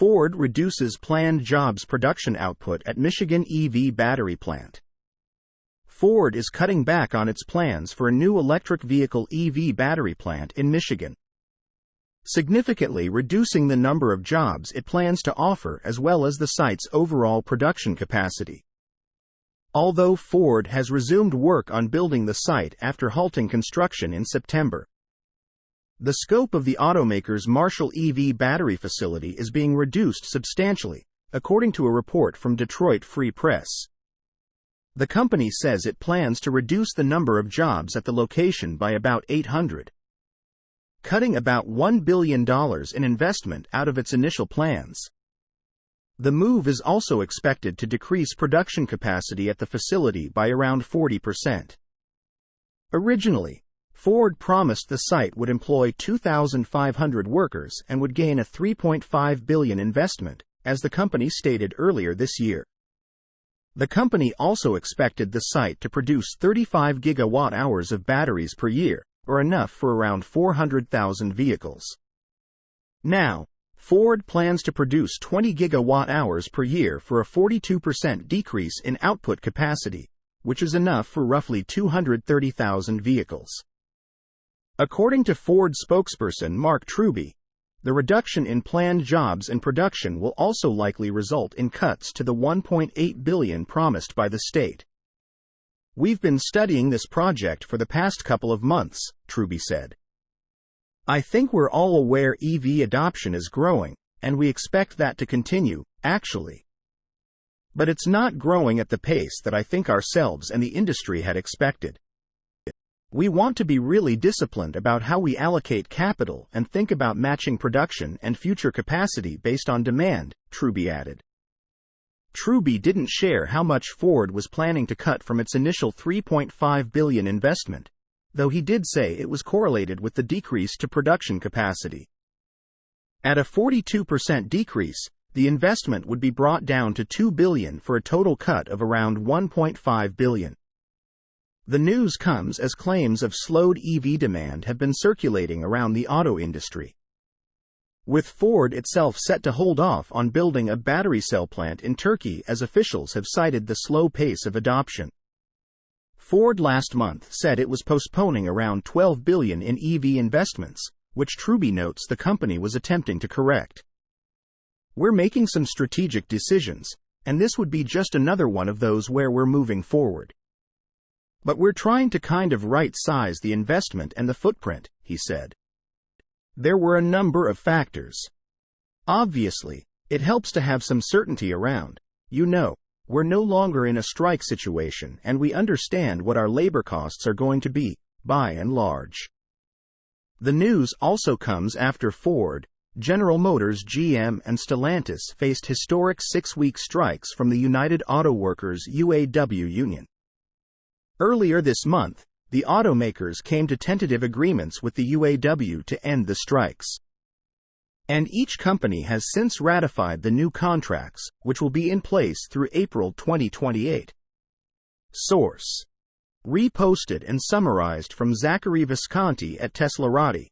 Ford reduces planned jobs production output at Michigan EV battery plant. Ford is cutting back on its plans for a new electric vehicle EV battery plant in Michigan, significantly reducing the number of jobs it plans to offer as well as the site's overall production capacity. Although Ford has resumed work on building the site after halting construction in September, the scope of the automaker's Marshall EV battery facility is being reduced substantially, according to a report from Detroit Free Press. The company says it plans to reduce the number of jobs at the location by about 800, cutting about $1 billion in investment out of its initial plans. The move is also expected to decrease production capacity at the facility by around 40%. Originally, Ford promised the site would employ 2,500 workers and would gain a $3.5 billion investment, as the company stated earlier this year. The company also expected the site to produce 35 gigawatt-hours of batteries per year, or enough for around 400,000 vehicles. Now, Ford plans to produce 20 gigawatt-hours per year for a 42% decrease in output capacity, which is enough for roughly 230,000 vehicles. According to Ford spokesperson Mark Truby, the reduction in planned jobs and production will also likely result in cuts to the $1.8 billion promised by the state. "We've been studying this project for the past couple of months," Truby said. "I think we're all aware EV adoption is growing, and we expect that to continue, actually. But it's not growing at the pace that I think ourselves and the industry had expected. We want to be really disciplined about how we allocate capital and think about matching production and future capacity based on demand," Truby added. Truby didn't share how much Ford was planning to cut from its initial $3.5 billion investment, though he did say it was correlated with the decrease to production capacity. At a 42% decrease, the investment would be brought down to $2 billion for a total cut of around $1.5 billion. The news comes as claims of slowed EV demand have been circulating around the auto industry, with Ford itself set to hold off on building a battery cell plant in Turkey as officials have cited the slow pace of adoption. Ford last month said it was postponing around $12 billion in EV investments, which Truby notes the company was attempting to correct. "We're making some strategic decisions, and this would be just another one of those where we're moving forward. But we're trying to kind of right-size the investment and the footprint," he said. "There were a number of factors. Obviously, it helps to have some certainty around, we're no longer in a strike situation and we understand what our labor costs are going to be, by and large." The news also comes after Ford, General Motors GM and Stellantis faced historic 6-week strikes from the United Auto Workers UAW union. Earlier this month, the automakers came to tentative agreements with the UAW to end the strikes. And each company has since ratified the new contracts, which will be in place through April 2028. Source: reposted and summarized from Zachary Visconti at teslaupdate.